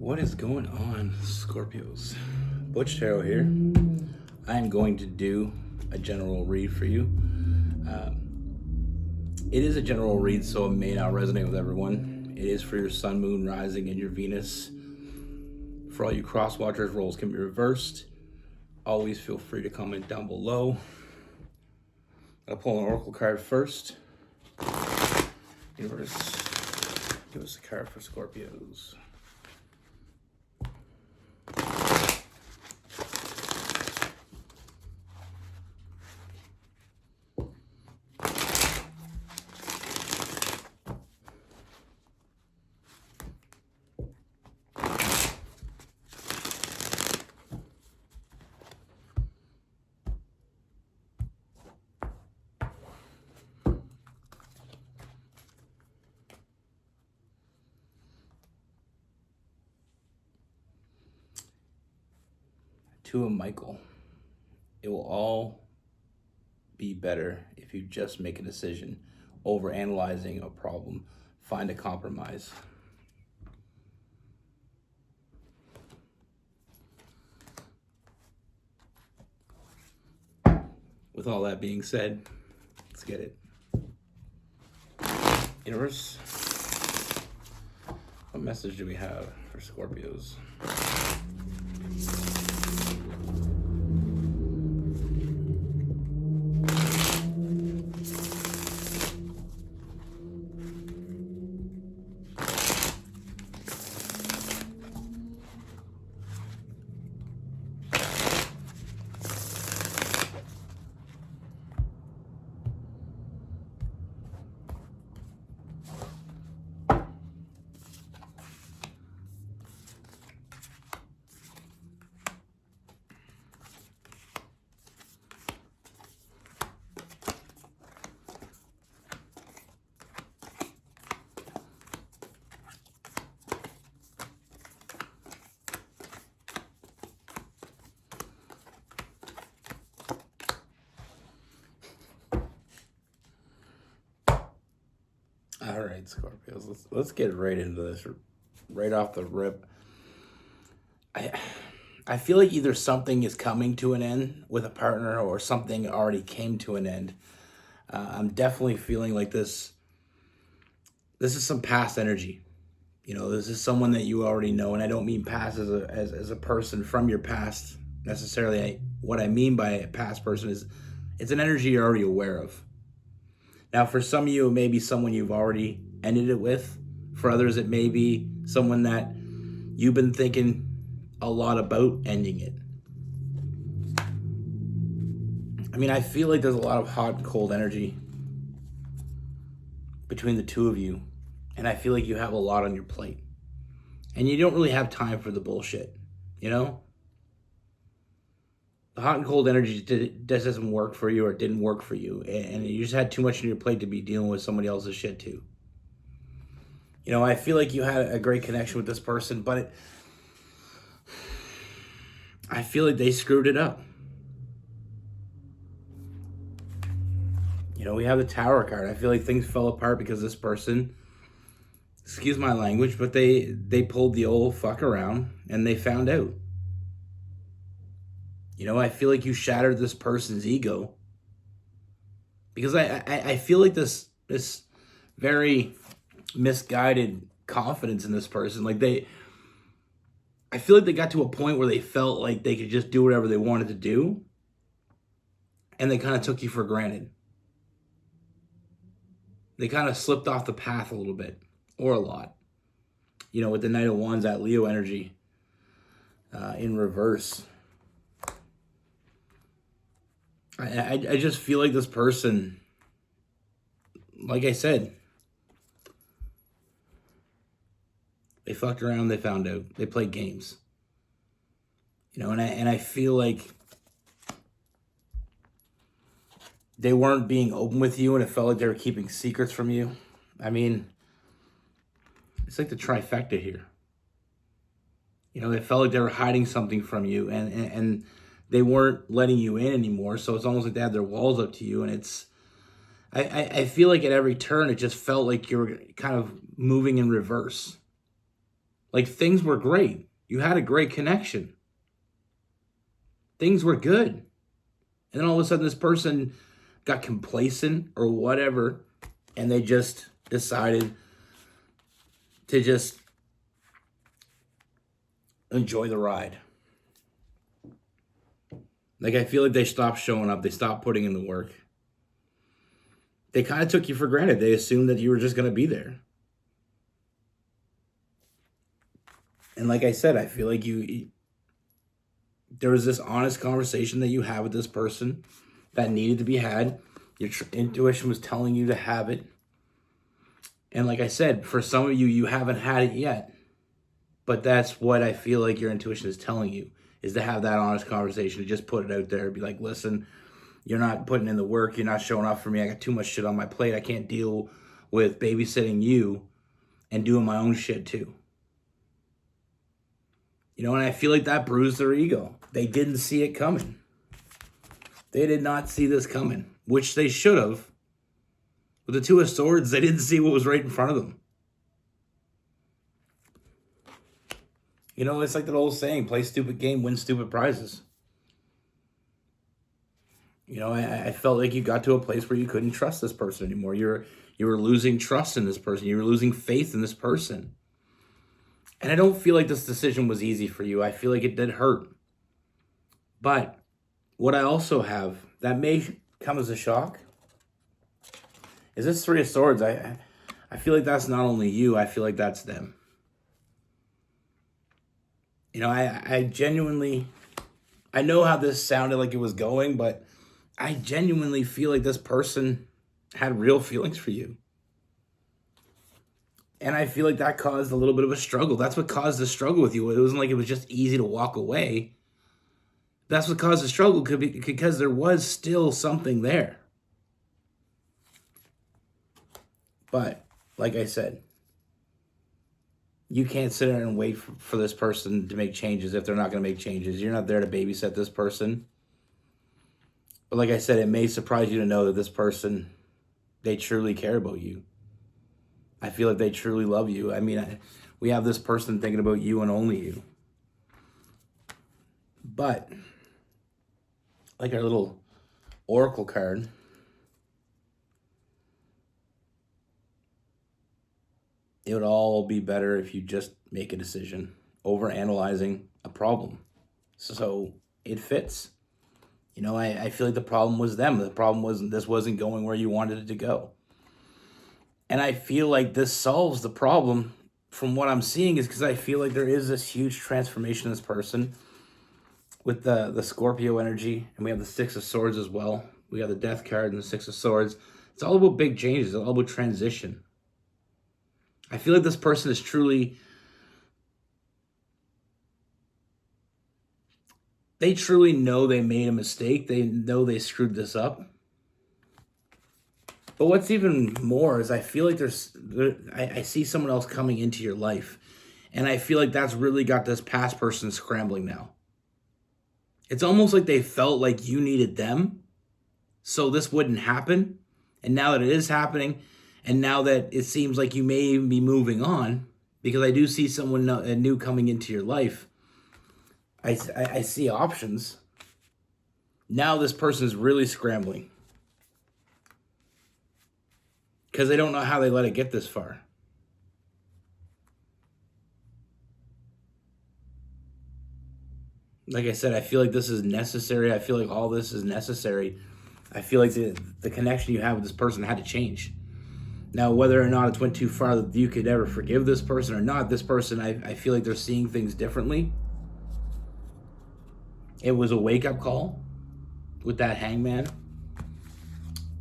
What is going on, Scorpios? Butch Tarot here. I am going to do a general read for you. It is a general read, so it may not resonate with everyone. It is for your sun, moon, rising, and your Venus. For all you crosswatchers, roles can be reversed. Always feel free to comment down below. I'll pull an oracle card first. Universe, give us a card for Scorpios. To a Michael, it will all be better if you just make a decision over analyzing a problem. Find a compromise. With all that being said, let's get it. Universe, what message do we have for Scorpios? All right, Scorpios, let's get right into this, right off the rip. I feel like either something is coming to an end with a partner or something already came to an end. I'm definitely feeling like this is some past energy. You know, this is someone that you already know, and I don't mean past as a person from your past necessarily. What I mean by a past person is it's an energy you're already aware of. Now, for some of you, it may be someone you've already ended it with. For others, it may be someone that you've been thinking a lot about ending it. I mean, I feel like there's a lot of hot and cold energy between the two of you. And I feel like you have a lot on your plate. And you don't really have time for the bullshit, you know? The hot and cold energy just doesn't work for you, or didn't work for you, and you just had too much on your plate to be dealing with somebody else's shit too. You know, I feel like you had a great connection with this person, but I feel like they screwed it up. You know, we have the Tower card. I feel like things fell apart because this person, excuse my language, but they pulled the old fuck around and they found out. You know, I feel like you shattered this person's ego. Because I feel like this very misguided confidence in this person. Like I feel like they got to a point where they felt like they could just do whatever they wanted to do. And they kind of took you for granted. They kind of slipped off the path a little bit. Or a lot. You know, with the Knight of Wands, that Leo energy in reverse. I just feel like this person, like I said, they fucked around, they found out, they played games. You know, and I feel like they weren't being open with you, and it felt like they were keeping secrets from you. I mean, it's like the trifecta here. You know, they felt like they were hiding something from you, and they weren't letting you in anymore. So it's almost like they had their walls up to you. And it's, I feel like at every turn, it just felt like you were kind of moving in reverse. Like, things were great. You had a great connection. Things were good. And then all of a sudden this person got complacent or whatever, and they just decided to just enjoy the ride. Like, I feel like they stopped showing up. They stopped putting in the work. They kind of took you for granted. They assumed that you were just going to be there. And like I said, I feel like there was this honest conversation that you had with this person that needed to be had. Your intuition was telling you to have it. And like I said, for some of you, you haven't had it yet. But that's what I feel like your intuition is telling you, is to have that honest conversation, to just put it out there. Be like, listen, you're not putting in the work. You're not showing up for me. I got too much shit on my plate. I can't deal with babysitting you and doing my own shit too. You know, and I feel like that bruised their ego. They didn't see it coming. They did not see this coming, which they should have. With the Two of Swords, they didn't see what was right in front of them. You know, it's like that old saying, play stupid game, win stupid prizes. You know, I felt like you got to a place where you couldn't trust this person anymore. You were losing trust in this person. You were losing faith in this person. And I don't feel like this decision was easy for you. I feel like it did hurt. But what I also have that may come as a shock is this Three of Swords. I feel like that's not only you. I feel like that's them. You know, I genuinely, I know how this sounded like it was going, but I genuinely feel like this person had real feelings for you. And I feel like that caused a little bit of a struggle. That's what caused the struggle with you. It wasn't like it was just easy to walk away. That's what caused the struggle, because there was still something there. But, like I said, you can't sit there and wait for this person to make changes if they're not going to make changes. You're not there to babysit this person. But like I said, it may surprise you to know that this person, they truly care about you. I feel like they truly love you. I mean, we have this person thinking about you and only you. But, like our little oracle card, it would all be better if you just make a decision over analyzing a problem. So it fits. You know, I feel like the problem was them. The problem wasn't, this wasn't going where you wanted it to go. And I feel like this solves the problem from what I'm seeing, is because I feel like there is this huge transformation in this person with the Scorpio energy. And we have the Six of Swords as well. We have the Death card and the Six of Swords. It's all about big changes. It's all about transition. I feel like this person is truly, they truly know they made a mistake. They know they screwed this up. But what's even more is I feel like I see someone else coming into your life. And I feel like that's really got this past person scrambling now. It's almost like they felt like you needed them, so this wouldn't happen. And now that it is happening, and now that it seems like you may be moving on, because I do see someone new coming into your life, I see options. Now this person is really scrambling, because they don't know how they let it get this far. Like I said, I feel like this is necessary. I feel like all this is necessary. I feel like the connection you have with this person had to change. Now, whether or not it went too far that you could ever forgive this person or not, this person, I feel like they're seeing things differently. It was a wake-up call with that Hangman.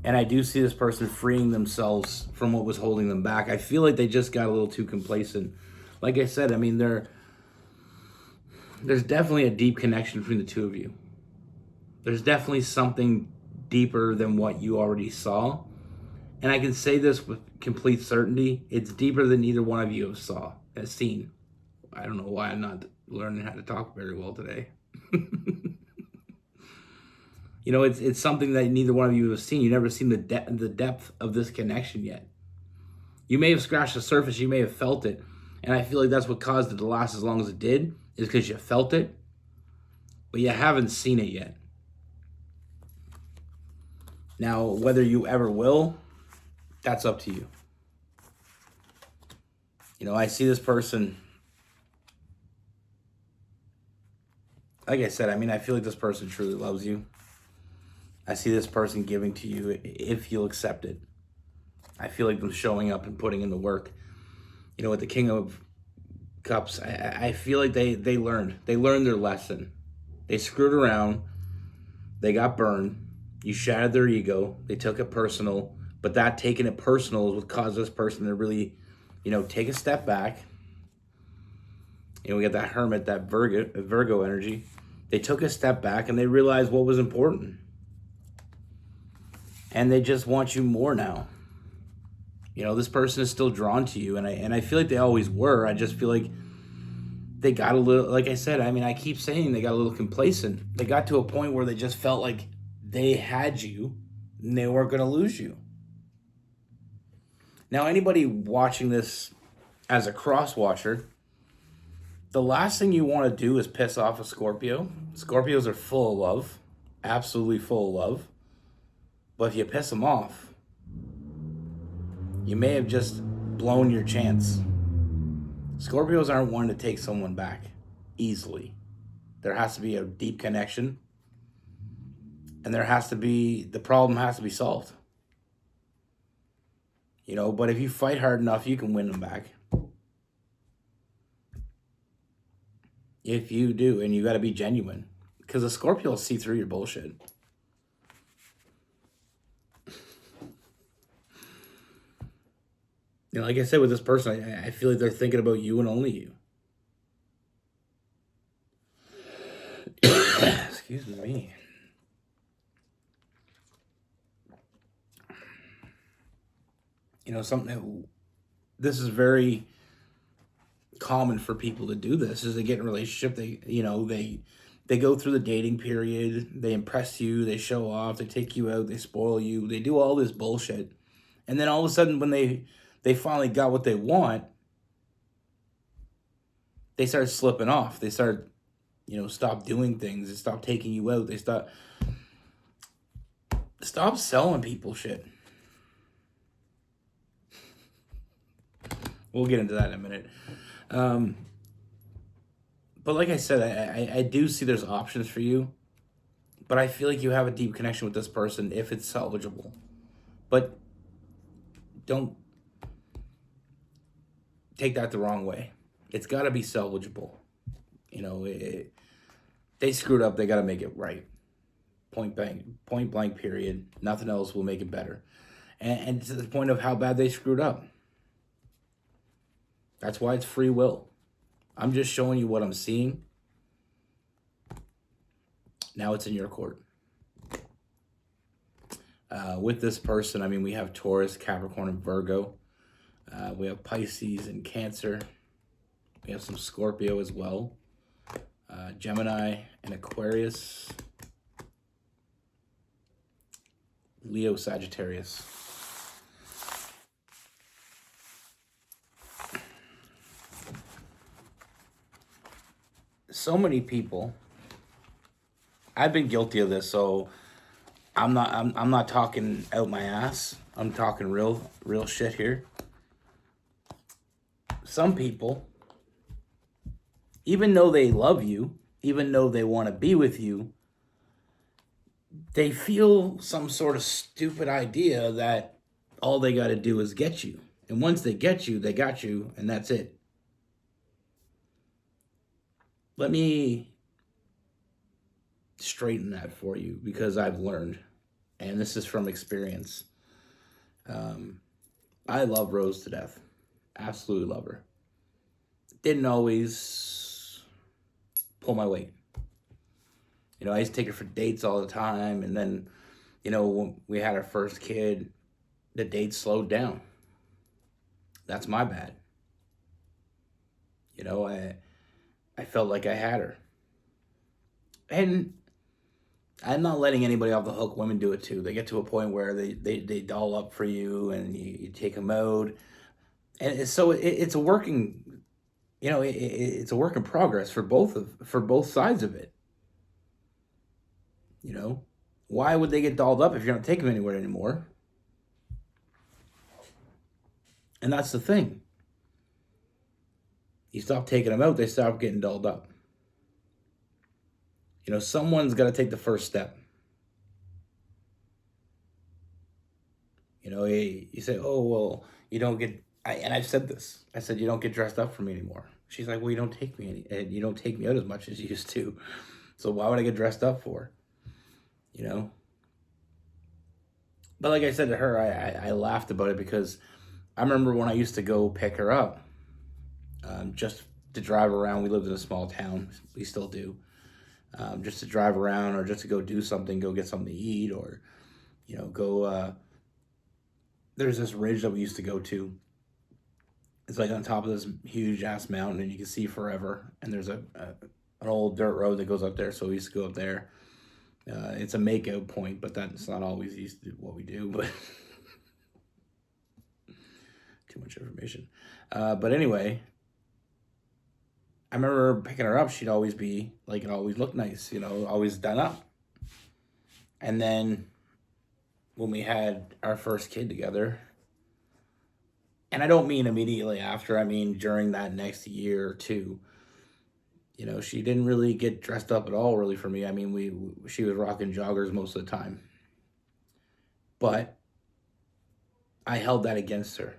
And I do see this person freeing themselves from what was holding them back. I feel like they just got a little too complacent. Like I said, I mean, there's definitely a deep connection between the two of you. There's definitely something deeper than what you already saw. And I can say this with complete certainty. It's deeper than either one of you has seen. I don't know why I'm not learning how to talk very well today. You know, it's something that neither one of you have seen. You've never seen the depth of this connection yet. You may have scratched the surface. You may have felt it. And I feel like that's what caused it to last as long as it did, is because you felt it, but you haven't seen it yet. Now, whether you ever will, that's up to you. You know, I see this person, like I said, I mean, I feel like this person truly loves you. I see this person giving to you if you'll accept it. I feel like them showing up and putting in the work. You know, with the King of Cups, I feel like they learned. They learned their lesson. They screwed around. They got burned. You shattered their ego. They took it personal. But that taking it personal is what caused this person to really, you know, take a step back. You know, we got that Hermit, that Virgo energy. They took a step back and they realized what was important. And they just want you more now. You know, this person is still drawn to you, and I feel like they always were. I just feel like they got a little, like I said, I mean, I keep saying they got a little complacent. They got to a point where they just felt like they had you and they weren't going to lose you. Now, anybody watching this as a cross-watcher, the last thing you want to do is piss off a Scorpio. Scorpios are full of love, absolutely full of love. But if you piss them off, you may have just blown your chance. Scorpios aren't one to take someone back easily. There has to be a deep connection. And the problem has to be solved. You know, but if you fight hard enough, you can win them back. If you do, and you got to be genuine. Because a Scorpio will see through your bullshit. You know, like I said, with this person, I feel like they're thinking about you and only you. Excuse me. You know, this is very common for people to do this, is they get in a relationship, they go through the dating period, they impress you, they show off, they take you out, they spoil you, they do all this bullshit. And then all of a sudden when they finally got what they want, they start slipping off. They start, stop doing things. They stop taking you out. They stop selling people shit. We'll get into that in a minute. But like I said, I do see there's options for you. But I feel like you have a deep connection with this person if it's salvageable. But don't take that the wrong way. It's got to be salvageable. They screwed up. They got to make it right. Point blank, period. Nothing else will make it better. And to the point of how bad they screwed up. That's why it's free will. I'm just showing you what I'm seeing. Now it's in your court. With this person, I mean, we have Taurus, Capricorn, and Virgo. We have Pisces and Cancer. We have some Scorpio as well. Gemini and Aquarius. Leo, Sagittarius. So many people, I've been guilty of this, so I'm not talking out my ass. I'm talking real shit here. Some people, even though they love you, even though they want to be with you, they feel some sort of stupid idea that all they got to do is get you. And once they get you, they got you, and that's it. Let me straighten that for you, because I've learned, and this is from experience. I love Rose to death. Absolutely love her. Didn't always pull my weight. I used to take her for dates all the time, and then, when we had our first kid, the dates slowed down. That's my bad. I felt like I had her. And I'm not letting anybody off the hook. Women do it too. They get to a point where they doll up for you, and you take them out. And so it's a working it's a work in progress for both sides of it. Why would they get dolled up if you're not taking them anywhere anymore? And that's the thing. You stop taking them out, they stop getting dolled up. Someone's got to take the first step. You say, oh, well, you don't get, and I've said this. I said, you don't get dressed up for me anymore. She's like, well, you don't take me and you don't take me out as much as you used to. So why would I get dressed up for? But like I said to her, I laughed about it because I remember when I used to go pick her up, just to drive around. We lived in a small town. We still do. Just to drive around or just to go do something, go get something to eat, or, go, there's this ridge that we used to go to. It's like on top of this huge ass mountain and you can see forever. And there's an old dirt road that goes up there. So we used to go up there. It's a makeout point, but that's not always used to what we do, but too much information. But anyway, I remember picking her up. She'd always be like, it always looked nice, always done up. And then when we had our first kid together, and I don't mean immediately after, I mean during that next year or two, she didn't really get dressed up at all really for me. I mean, she was rocking joggers most of the time. But I held that against her.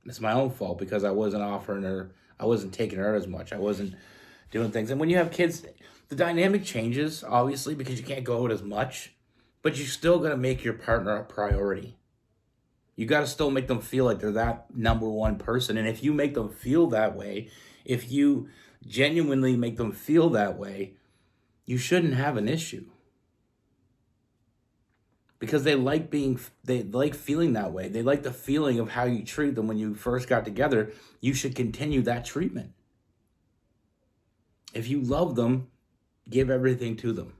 It's my own fault because I wasn't offering her, I wasn't taking her out as much. I wasn't doing things. And when you have kids, the dynamic changes, obviously, because you can't go out as much. But you still got to make your partner a priority. You got to still make them feel like they're that number one person. And if you make them feel that way, if you genuinely make them feel that way, you shouldn't have an issue. Because they like feeling that way. They like the feeling of how you treat them when you first got together. You should continue that treatment. If you love them, give everything to them.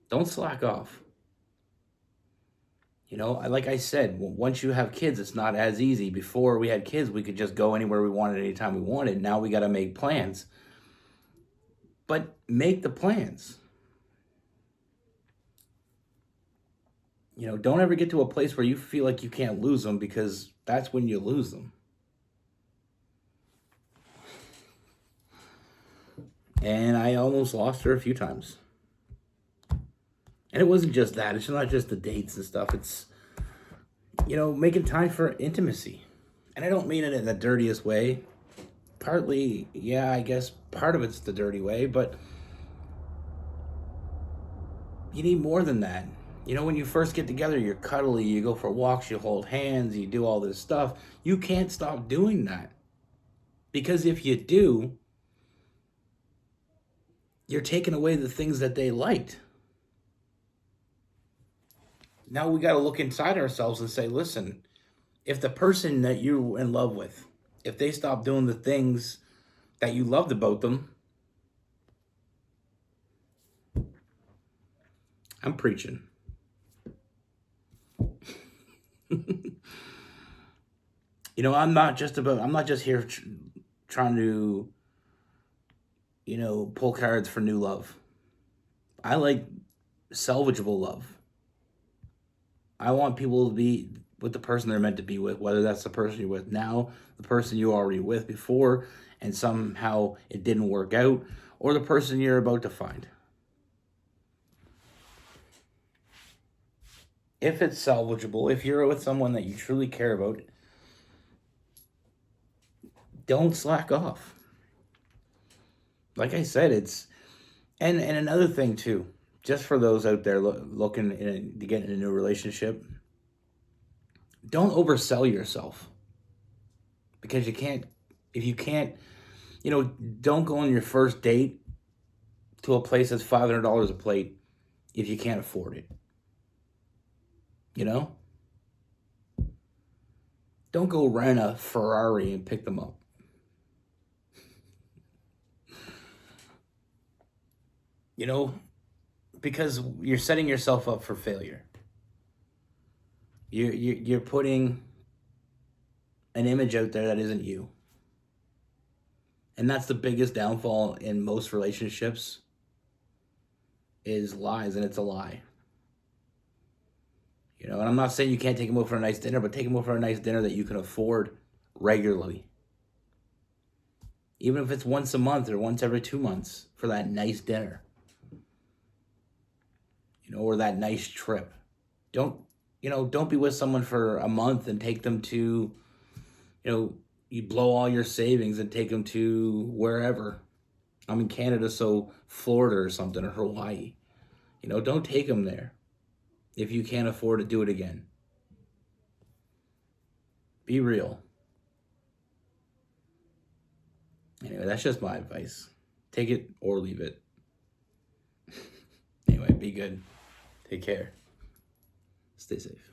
Don't slack off. Like I said, once you have kids, it's not as easy. Before we had kids, we could just go anywhere we wanted, anytime we wanted. Now we got to make plans. But make the plans. Don't ever get to a place where you feel like you can't lose them, because that's when you lose them. And I almost lost her a few times. And it wasn't just that. It's not just the dates and stuff. It's, making time for intimacy. And I don't mean it in the dirtiest way. Partly, yeah, I guess part of it's the dirty way, but you need more than that. When you first get together, you're cuddly, you go for walks, you hold hands, you do all this stuff. You can't stop doing that. Because if you do, you're taking away the things that they liked. Now we got to look inside ourselves and say, listen, if the person that you're in love with, if they stop doing the things that you loved about them, I'm preaching. I'm not just here trying to, pull cards for new love. I like salvageable love. I want people to be with the person they're meant to be with, whether that's the person you're with now, the person you were already with before, and somehow it didn't work out, or the person you're about to find. If it's salvageable, if you're with someone that you truly care about, don't slack off. Like I said, and another thing too, just for those out there looking to get in a new relationship, don't oversell yourself. Because if you can't, don't go on your first date to a place that's $500 a plate if you can't afford it. Don't go rent a Ferrari and pick them up. Because you're setting yourself up for failure. You're putting an image out there that isn't you. And that's the biggest downfall in most relationships is lies, and it's a lie. You know, and I'm not saying you can't take them out for a nice dinner, but take them out for a nice dinner that you can afford regularly. Even if it's once a month or once every 2 months for that nice dinner. You know, or that nice trip. Don't be with someone for a month and take them to, you blow all your savings and take them to wherever. I'm in Canada, so Florida or something, or Hawaii. Don't take them there if you can't afford to do it again. Be real. Anyway, that's just my advice. Take it or leave it. Anyway, be good. Take care. Stay safe.